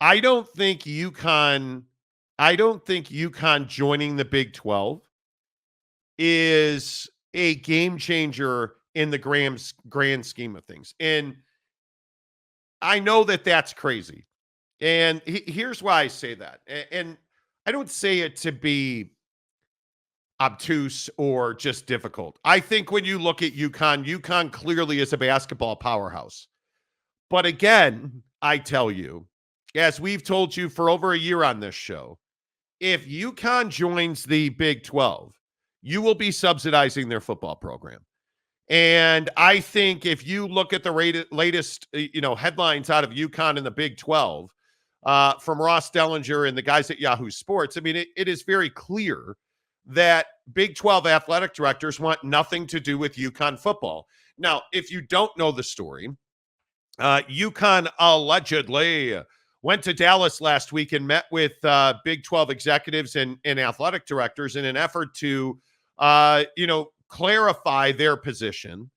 I don't think UConn I don't think UConn joining the Big 12 is a game changer in the grand scheme of things. And I know that that's crazy. And here's why I say that. And I don't say it to be obtuse or just difficult. I think when you look at UConn, UConn clearly is a basketball powerhouse. But again, I tell you, as we've told you for over a year on this show, if UConn joins the Big 12, you will be subsidizing their football program. And I think if you look at the latest, headlines out of UConn in the Big 12 from Ross Dellinger and the guys at Yahoo Sports, I mean, it is very clear that Big 12 athletic directors want nothing to do with UConn football. Now, if you don't know the story, UConn allegedly went to Dallas last week and met with Big 12 executives and athletic directors in an effort to, clarify their position.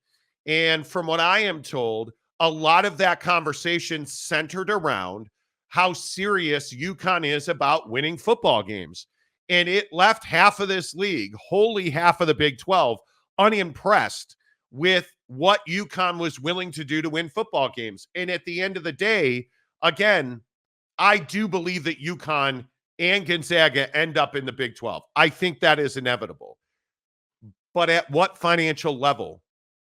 And from what I am told, a lot of that conversation centered around how serious UConn is about winning football games. And it left half of this league, wholly half of the Big 12, unimpressed with what UConn was willing to do to win football games. And at the end of the day, again, I do believe that UConn and Gonzaga end up in the Big 12. I think that is inevitable. But at what financial level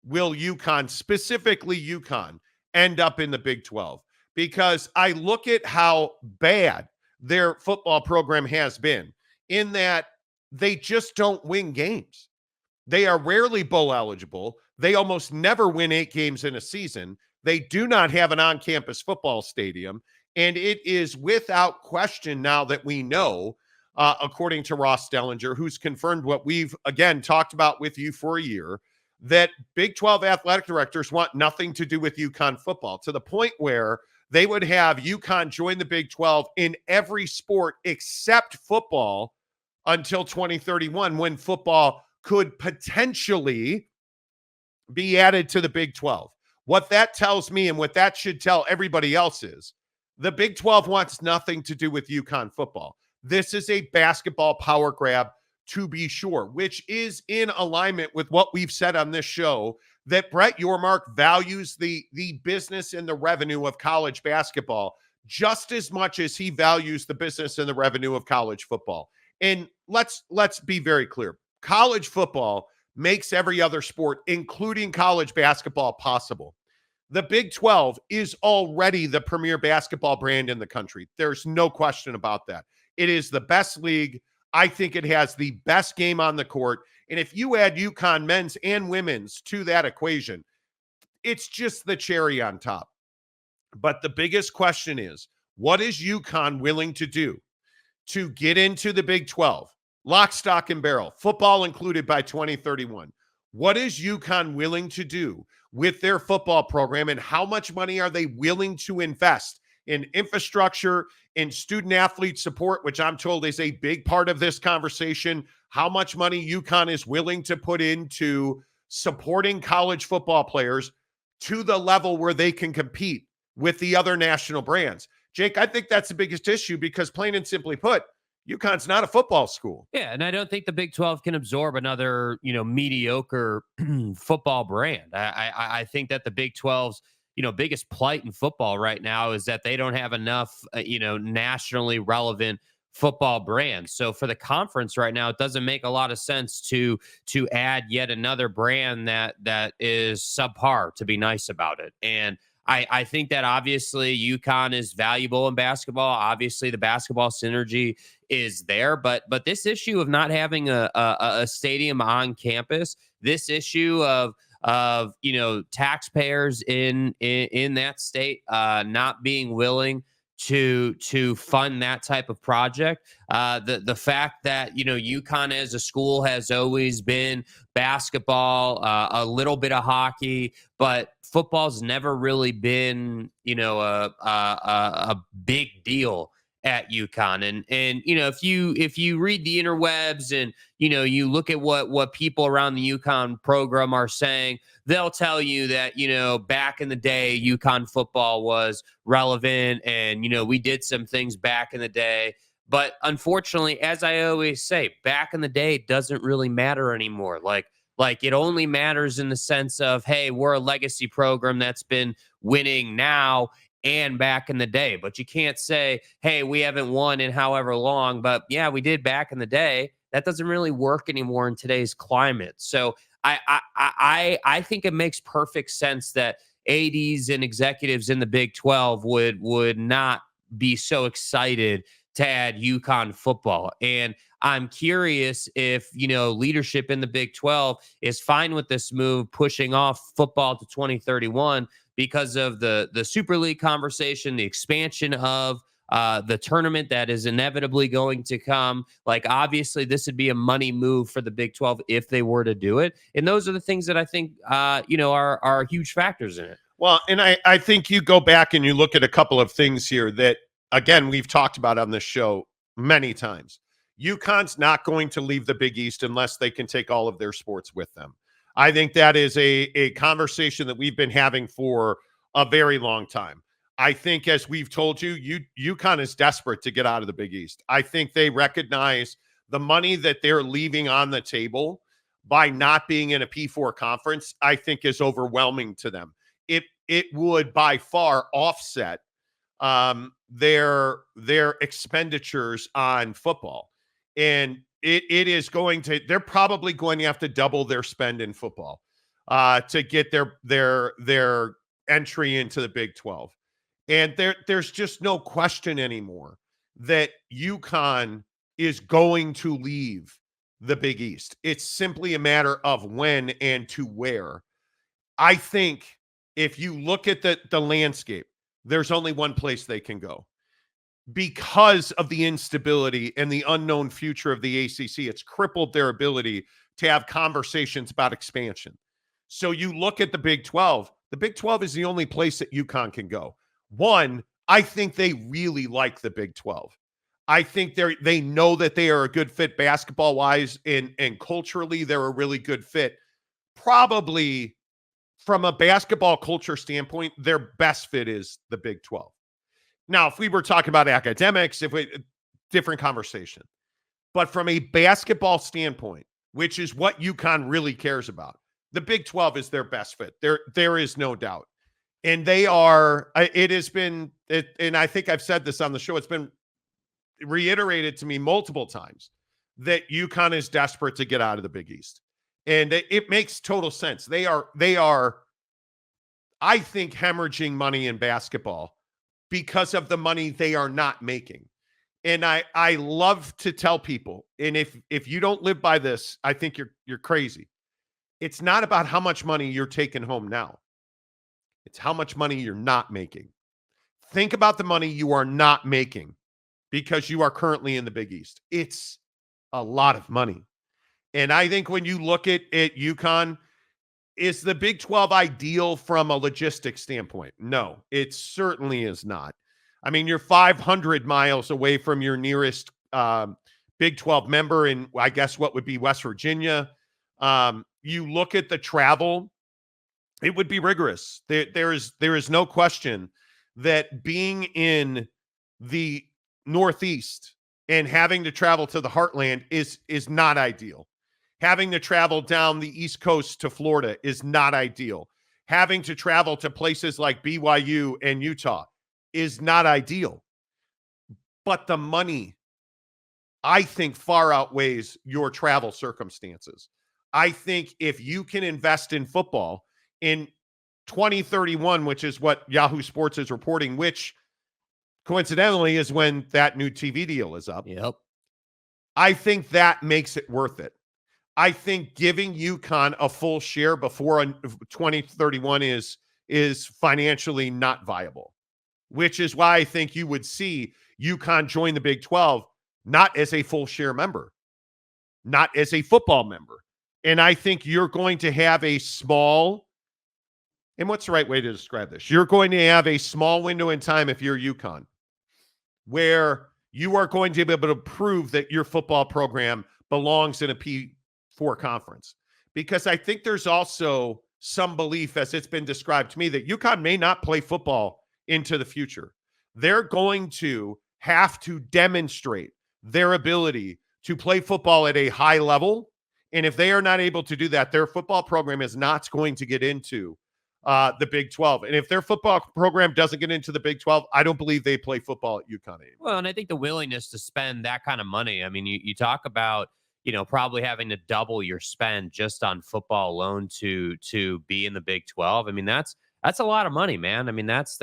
will UConn, specifically UConn, end up in the Big 12? Because I look at how bad their football program has been in that they just don't win games. They are rarely bowl eligible. They almost never win 8 games in a season. They do not have an on-campus football stadium. And it is without question now that we know, according to Ross Dellinger, who's confirmed what we've, again, talked about with you for a year, that Big 12 athletic directors want nothing to do with UConn football, to the point where they would have UConn join the Big 12 in every sport except football until 2031, when football could potentially be added to the Big 12. What that tells me and what that should tell everybody else is the Big 12 wants nothing to do with UConn football. This is a basketball power grab, to be sure, which is in alignment with what we've said on this show, that Brett Yormark values the business and the revenue of college basketball just as much as he values the business and the revenue of college football. And let's be very clear. College football makes every other sport, including college basketball, possible. The Big 12 is already the premier basketball brand in the country. There's no question about that. It is the best league. I think it has the best game on the court. And if you add UConn men's and women's to that equation, it's just the cherry on top. But the biggest question is, what is UConn willing to do to get into the Big 12? Lock, stock, and barrel, football included by 2031. What is UConn willing to do with their football program, and how much money are they willing to invest in infrastructure, in student athlete support, which I'm told is a big part of this conversation? How much money UConn is willing to put into supporting college football players to the level where they can compete with the other national brands? Jake, I think that's the biggest issue, because plain and simply put, UConn's not a football school. Yeah, and I don't think the Big 12 can absorb another, mediocre football brand. I think that the Big 12's, biggest plight in football right now is that they don't have enough, nationally relevant football brands. So for the conference right now, it doesn't make a lot of sense to add yet another brand that is subpar, to be nice about it. And I think that obviously UConn is valuable in basketball. Obviously, the basketball synergy is there, but this issue of not having a stadium on campus, this issue of taxpayers in that state not being willing to fund that type of project, the fact that UConn as a school has always been basketball, a little bit of hockey, but football's never really been a big deal at UConn. And if you read the interwebs and you look at what people around the UConn program are saying, they'll tell you that back in the day UConn football was relevant, and we did some things back in the day. But unfortunately, as I always say, back in the day doesn't really matter anymore. Like it only matters in the sense of, hey, we're a legacy program that's been winning now and back in the day. But you can't say, hey, we haven't won in however long, but yeah, we did back in the day. That doesn't really work anymore in today's climate. So I think it makes perfect sense that ADs and executives in the Big 12 would not be so excited to add UConn football. And I'm curious if, leadership in the Big 12 is fine with this move, pushing off football to 2031 because of the Super League conversation, the expansion of the tournament that is inevitably going to come. Like, obviously, this would be a money move for the Big 12 if they were to do it. And those are the things that I think, are huge factors in it. Well, and I think you go back and you look at a couple of things here that, again, we've talked about on this show many times. UConn's not going to leave the Big East unless they can take all of their sports with them. I think that is a conversation that we've been having for a very long time. I think, as we've told you, UConn is desperate to get out of the Big East. I think they recognize the money that they're leaving on the table by not being in a P4 conference, I think is overwhelming to them. It would by far offset their expenditures on football. And it is going to, they're probably going to have to double their spend in football to get their entry into the Big 12. And there's just no question anymore that UConn is going to leave the Big East. It's simply a matter of when and to where. I think if you look at the landscape, there's only one place they can go. Because of the instability and the unknown future of the ACC, it's crippled their ability to have conversations about expansion. So you look at the Big 12. The Big 12 is the only place that UConn can go. One, I think they really like the Big 12. I think they know that they are a good fit basketball-wise, and culturally they're a really good fit. Probably from a basketball culture standpoint, their best fit is the Big 12. Now, if we were talking about academics, different conversation. But from a basketball standpoint, which is what UConn really cares about, the Big 12 is their best fit. There is no doubt. And they are, and I think I've said this on the show, it's been reiterated to me multiple times that UConn is desperate to get out of the Big East. And it makes total sense. They are, I think, hemorrhaging money in basketball because of the money they are not making. And I love to tell people, and if you don't live by this, I think you're crazy. It's not about how much money you're taking home now. It's how much money you're not making. Think about the money you are not making because you are currently in the Big East. It's a lot of money. And I think when you look at UConn, is the Big 12 ideal from a logistics standpoint? No, it certainly is not. I mean, you're 500 miles away from your nearest Big 12 member in, I guess, what would be West Virginia. You look at the travel, it would be rigorous. There is no question that being in the Northeast and having to travel to the heartland is not ideal. Having to travel down the East Coast to Florida is not ideal. Having to travel to places like BYU and Utah is not ideal. But the money, I think, far outweighs your travel circumstances. I think if you can invest in football in 2031, which is what Yahoo Sports is reporting, which coincidentally is when that new TV deal is up. Yep. I think that makes it worth it. I think giving UConn a full share before 2031 is financially not viable, which is why I think you would see UConn join the Big 12, not as a full share member, not as a football member. And I think you're going to have a small, and what's the right way to describe this? You're going to have a small window in time if you're UConn, where you are going to be able to prove that your football program belongs in a P4 conference. Because I think there's also some belief, as it's been described to me, that UConn may not play football into the future. They're going to have to demonstrate their ability to play football at a high level. And if they are not able to do that, their football program is not going to get into the Big 12. And if their football program doesn't get into the Big 12, I don't believe they play football at UConn anymore. Well, and I think the willingness to spend that kind of money. I mean, you talk about, probably having to double your spend just on football alone to be in the Big 12. I mean, that's a lot of money, man. I mean, that's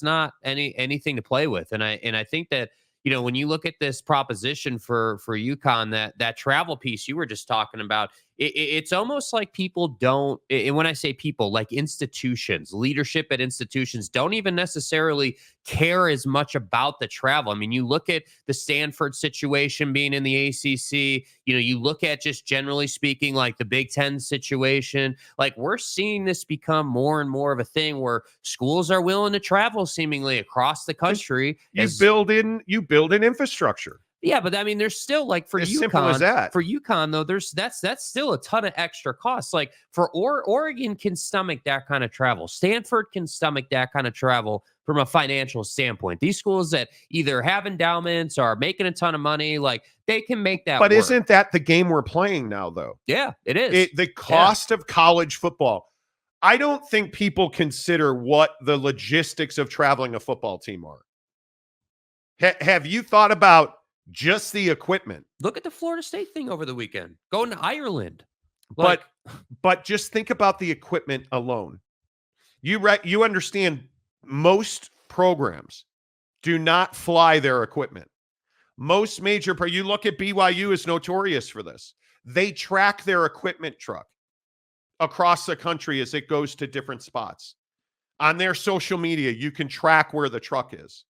not anything to play with. And I think that, when you look at this proposition for UConn, that travel piece you were just talking about, it's almost like people don't, and when I say people, like institutions, leadership at institutions don't even necessarily care as much about the travel. I mean, you look at the Stanford situation being in the ACC, you look at, just generally speaking, like the Big Ten situation, like we're seeing this become more and more of a thing where schools are willing to travel seemingly across the country. You build in infrastructure. Yeah, but I mean, there's still, like, for as simple as that. For UConn, though, that's still a ton of extra costs. Like for Oregon can stomach that kind of travel. Stanford can stomach that kind of travel from a financial standpoint. These schools that either have endowments or are making a ton of money, like they can make that. But work. Isn't that the game we're playing now, though? Yeah, it is. The cost of college football. I don't think people consider what the logistics of traveling a football team are. Have you thought about just the equipment? Look at the Florida State thing over the weekend. Going to Ireland. But just think about the equipment alone. You understand most programs do not fly their equipment. Most major, you look at BYU is notorious for this. They track their equipment truck across the country as it goes to different spots. On their social media, you can track where the truck is.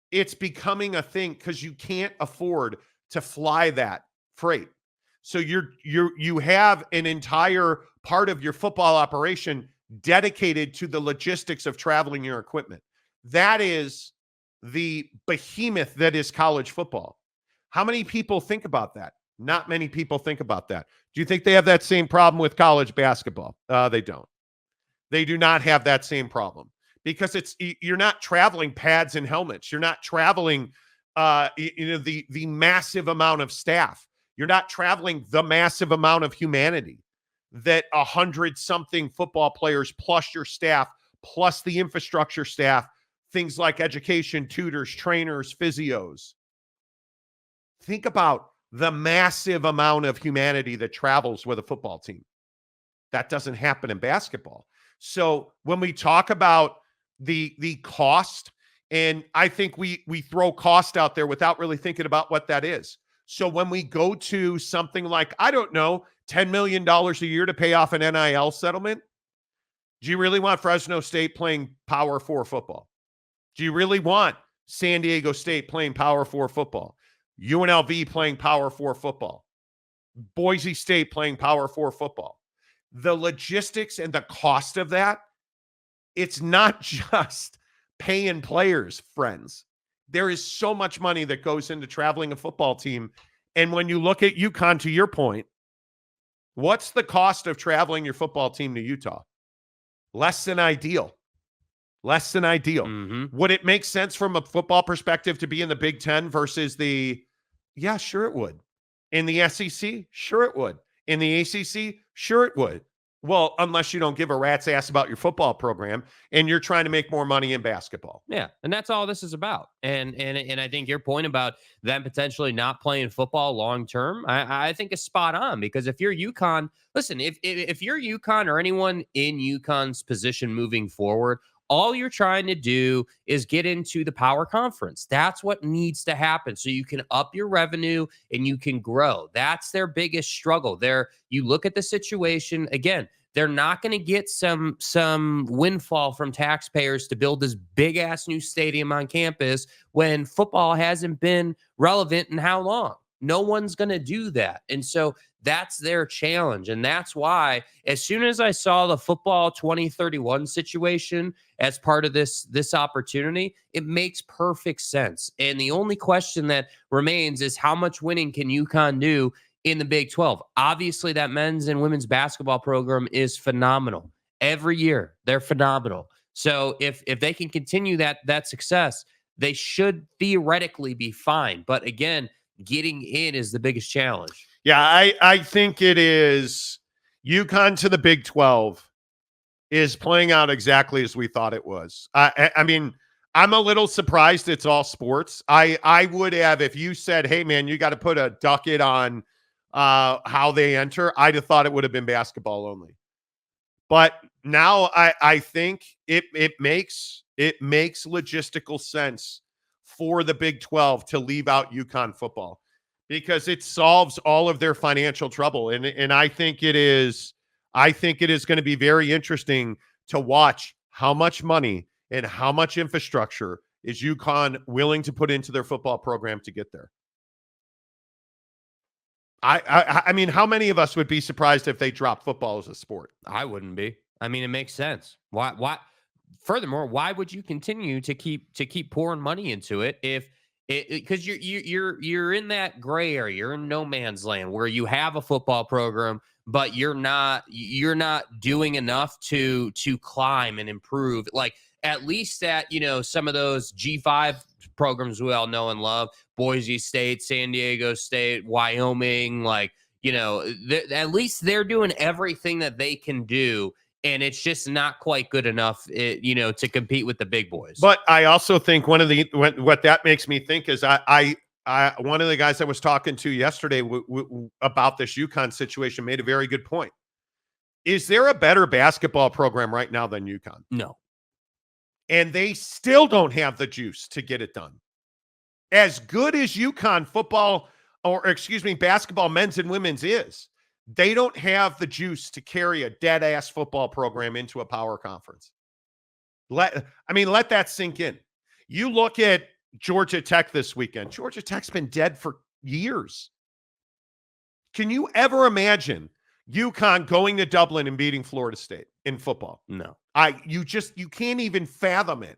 It's becoming a thing because you can't afford to fly that freight. So you have an entire part of your football operation dedicated to the logistics of traveling your equipment. That is the behemoth that is college football. How many people think about that? Not many people think about that. Do you think they have that same problem with college basketball? They don't. They do not have that same problem. Because you're not traveling pads and helmets. You're not traveling, the massive amount of staff. You're not traveling the massive amount of humanity that 100-something football players plus your staff, plus the infrastructure staff, things like education, tutors, trainers, physios. Think about the massive amount of humanity that travels with a football team. That doesn't happen in basketball. So when we talk about the cost, and I think we throw cost out there without really thinking about what that is. So when we go to something like, I don't know, $10 million a year to pay off an NIL settlement, do you really want Fresno State playing Power 4 football? Do you really want San Diego State playing Power 4 football? UNLV playing Power 4 football? Boise State playing Power 4 football? The logistics and the cost of that, it's not just paying players, friends. There is so much money that goes into traveling a football team. And when you look at UConn, to your point, what's the cost of traveling your football team to Utah? Less than ideal. Less than ideal. Mm-hmm. Would it make sense from a football perspective to be in the Big Ten versus yeah, sure it would. In the SEC? Sure it would. In the ACC? Sure it would. Well, unless you don't give a rat's ass about your football program and you're trying to make more money in basketball. Yeah, and that's all this is about. And I think your point about them potentially not playing football long term, I think is spot on, because if you're UConn, listen, if you're UConn or anyone in UConn's position moving forward, all you're trying to do is get into the power conference. That's what needs to happen so you can up your revenue and you can grow. That's their biggest struggle. You look at the situation again. They're not going to get some windfall from taxpayers to build this big ass new stadium on campus when football hasn't been relevant in how long? No one's going to do that. And so that's their challenge. And that's why, as soon as I saw the football 2031 situation as part of this opportunity, it makes perfect sense. And the only question that remains is how much winning can UConn do in the Big 12? Obviously, that men's and women's basketball program is phenomenal. Every year, they're phenomenal. So if they can continue that success, they should theoretically be fine. But again, getting in is the biggest challenge. Yeah, I think it is. UConn to the Big 12 is playing out exactly as we thought it was. I mean, I'm a little surprised it's all sports. I would have, if you said, hey, man, you got to put a ducket on how they enter, I'd have thought it would have been basketball only. But now I think it makes logistical sense for the Big 12 to leave out UConn football because it solves all of their financial trouble. And I think it is going to be very interesting to watch how much money and how much infrastructure is UConn willing to put into their football program to get there. I mean, how many of us would be surprised if they dropped football as a sport? I wouldn't be. I mean, it makes sense. Why? Furthermore, why would you continue to keep pouring money into it if because you're in that gray area, you're in no man's land where you have a football program, but you're not doing enough to climb and improve. Like at least at some of those G5 programs we all know and love, Boise State, San Diego State, Wyoming, like at least they're doing everything that they can do. And it's just not quite good enough, to compete with the big boys. But I also think what that makes me think is I one of the guys I was talking to yesterday about this UConn situation made a very good point. Is there a better basketball program right now than UConn? No. And they still don't have the juice to get it done. As good as UConn football, basketball, men's and women's is, they don't have the juice to carry a dead-ass football program into a power conference. Let that sink in. You look at Georgia Tech this weekend. Georgia Tech's been dead for years. Can you ever imagine UConn going to Dublin and beating Florida State in football? No. You can't even fathom it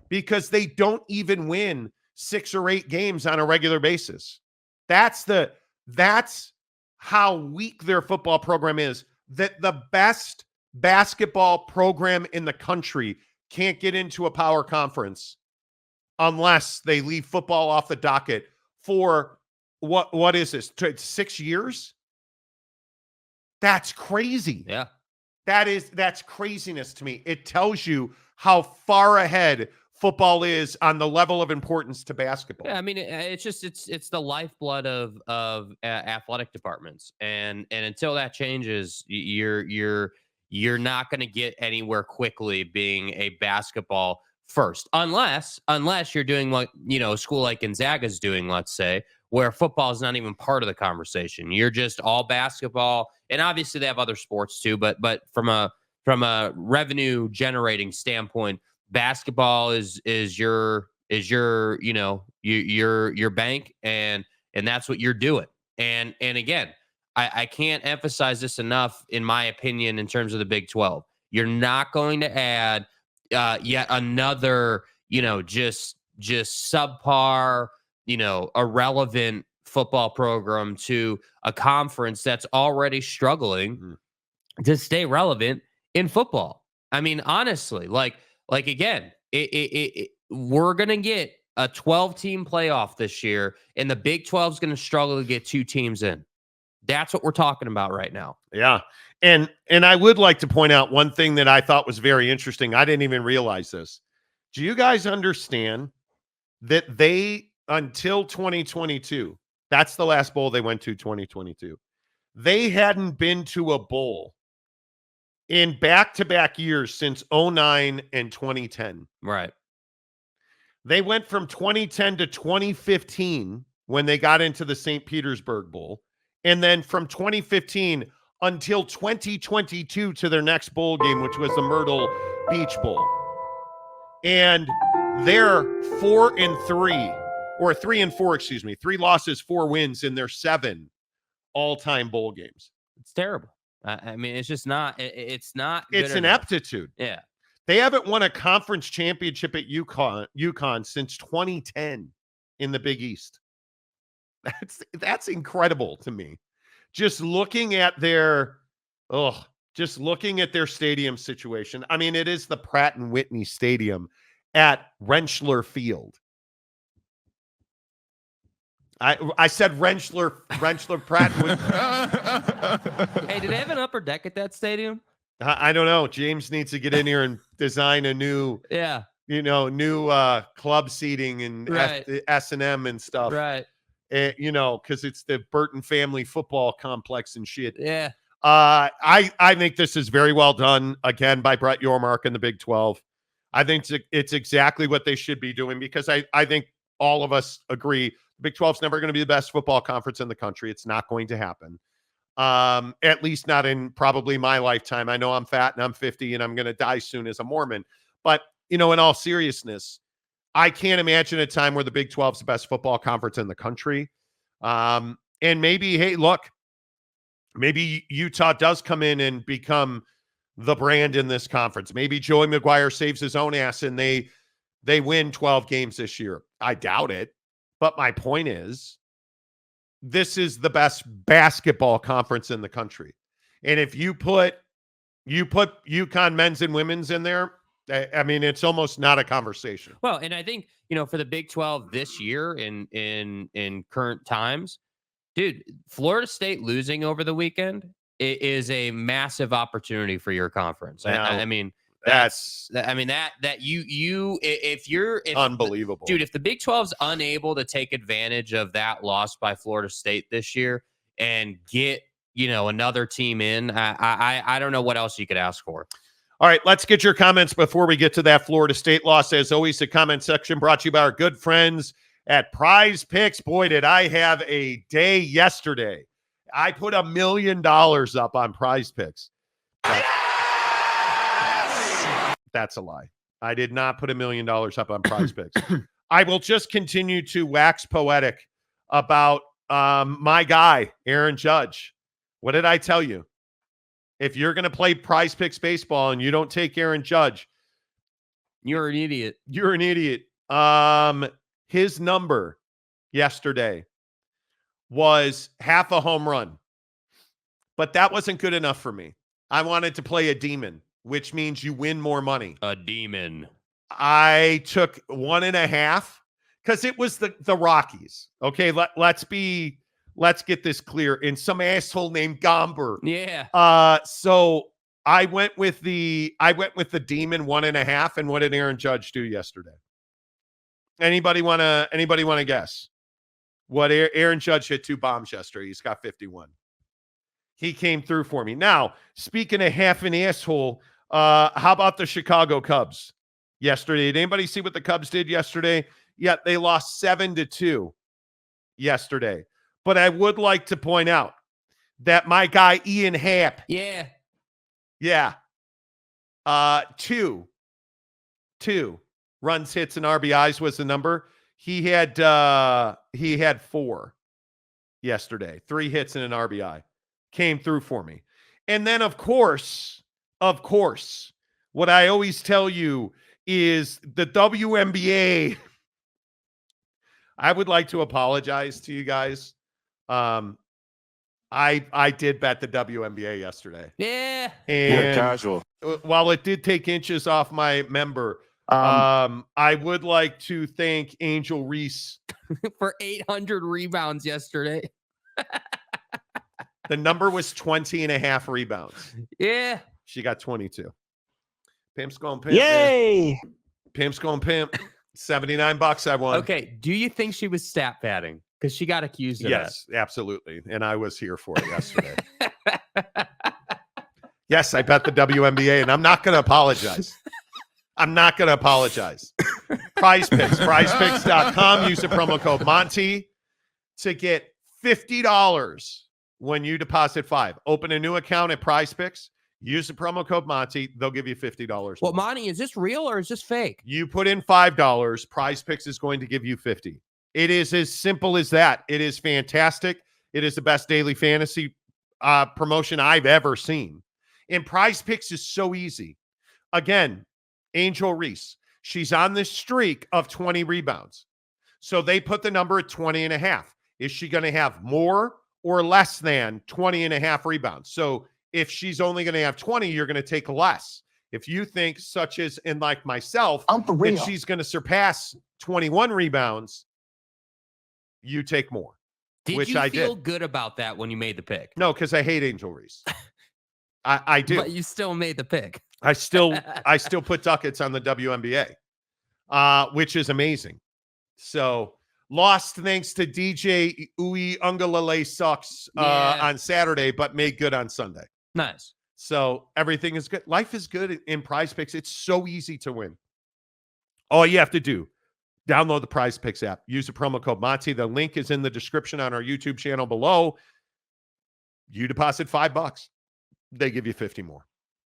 because they don't even win 6 or 8 games on a regular basis. That's how weak their football program is, that the best basketball program in the country can't get into a power conference unless they leave football off the docket for what is this, 6 years? That's crazy. Yeah. That's craziness to me. It tells you how far ahead football is on the level of importance to basketball. Yeah, I mean, it's the lifeblood of athletic departments, and until that changes, you're not going to get anywhere quickly being a basketball first, unless you're doing what a school like Gonzaga's doing, let's say, where football is not even part of the conversation. You're just all basketball, and obviously they have other sports too, but from a revenue generating standpoint, basketball is your bank, and that's what you're doing. And again, I can't emphasize this enough, in my opinion, in terms of the Big 12. You're not going to add yet another, just subpar, irrelevant football program to a conference that's already struggling to stay relevant in football. I mean, honestly, like again, we're going to get a 12-team playoff this year, and the Big 12 is going to struggle to get 2 teams in. That's what we're talking about right now. Yeah. And I would like to point out one thing that I thought was very interesting. I didn't even realize this. Do you guys understand that they, until 2022, that's the last bowl they went to, 2022, they hadn't been to a bowl in back-to-back years since 2009 and 2010. Right. They went from 2010 to 2015 when they got into the St. Petersburg Bowl. And then from 2015 until 2022 to their next bowl game, which was the Myrtle Beach Bowl. And they're 4-3 or 3-4, excuse me, 3 losses, 4 wins in their 7 all-time bowl games. It's terrible. I mean, it's just not. It's not. It's good enough. ineptitude. Yeah. They haven't won a conference championship at Uconn since 2010 in the Big East. That's incredible to me. Just looking at their stadium situation. I mean, it is the Pratt and Whitney Stadium at Rentschler Field. I said Rentschler Pratt and Whitney. Hey, do they have an upper deck at that stadium? I don't know. James needs to get in here and design a new, club seating and S&M and stuff. Right. Because it's the Burton family football complex and shit. Yeah. I think this is very well done, again, by Brett Yormark and the Big 12. I think it's exactly what they should be doing, because I think all of us agree the Big 12 is never going to be the best football conference in the country. It's not going to happen. At least not in probably my lifetime. I know I'm fat and I'm 50 and I'm going to die soon as a Mormon. But, in all seriousness, I can't imagine a time where the Big 12 is the best football conference in the country. And maybe, hey, look, maybe Utah does come in and become the brand in this conference. Maybe Joey McGuire saves his own ass and they win 12 games this year. I doubt it. But my point is, this is the best basketball conference in the country. And if you put UConn men's and women's in there, I mean, it's almost not a conversation. Well, and I think, for the Big 12 this year in current times, dude, Florida State losing over the weekend is a massive opportunity for your conference. I mean, if you're unbelievable, dude, if the Big 12's unable to take advantage of that loss by Florida State this year and get, another team in, I don't know what else you could ask for. All right, let's get your comments before we get to that Florida State loss. As always, the comment section brought to you by our good friends at Prize Picks. Boy, did I have a day yesterday. I put $1 million up on Prize Picks. That's a lie. I did not put $1 million up on Prize Picks. I will just continue to wax poetic about my guy, Aaron Judge. What did I tell you? If you're going to play Prize Picks baseball and you don't take Aaron Judge, you're an idiot. You're an idiot. His number yesterday was half a home run, but that wasn't good enough for me. I wanted to play a demon, which means you win more money. A demon. I took 1.5 because it was the Rockies. Okay, let's get this clear. And some asshole named Gomber. Yeah. So I went with the demon 1.5. And what did Aaron Judge do yesterday? Anybody wanna guess? What Aaron Judge hit 2 bombs yesterday. He's got 51. He came through for me. Now, speaking of half an asshole, how about the Chicago Cubs yesterday? Did anybody see what the Cubs did yesterday? Yeah, they lost 7-2 yesterday. But I would like to point out that my guy, Ian Happ. Yeah. Yeah. 2 runs, hits, and RBIs was the number. He had 4 yesterday. 3 hits and an RBI. Came through for me. And then, of course, what I always tell you is the WNBA. I would like to apologize to you guys. I did bet the WNBA yesterday. Yeah. And casual. While it did take inches off my member, I would like to thank Angel Reese for 800 rebounds yesterday. The number was 20.5 rebounds. Yeah. She got 22. Pimp's going pimp. Yay. Man. Pimp's going pimp. $79 I won. Okay. Do you think she was stat padding? Because she got accused of Yes, absolutely. And I was here for it yesterday. Yes, I bet the WNBA, and I'm not going to apologize. Prize Picks, prizepicks.com. Use the promo code Monty to get $50 when you deposit $5. Open a new account at Prize Picks. Use the promo code Monty. They'll give you $50. Well, Monty, is this real or is this fake? You put in $5. Prize Picks is going to give you $50. It is as simple as that. It is fantastic. It is the best daily fantasy promotion I've ever seen. And Prize Picks is so easy. Again, Angel Reese, she's on this streak of 20 rebounds. So they put the number at 20 and a half. Is she going to have more or less than 20 and a half rebounds? So if she's only going to have 20, you're going to take less. If you think, such as in like myself, that she's going to surpass 21 rebounds, you take more. Did you feel good about that when you made the pick? No, because I hate Angel Reese. I do. But you still made the pick. I still put ducats on the WNBA, which is amazing. So lost thanks to DJ Uconn sucks on Saturday, but made good on Sunday. Nice. So everything is good. Life is good in Prize Picks. It's so easy to win. All you have to do, download the Prize Picks app. Use the promo code Monty. The link is in the description on our YouTube channel below. You deposit $5. They give you 50 more.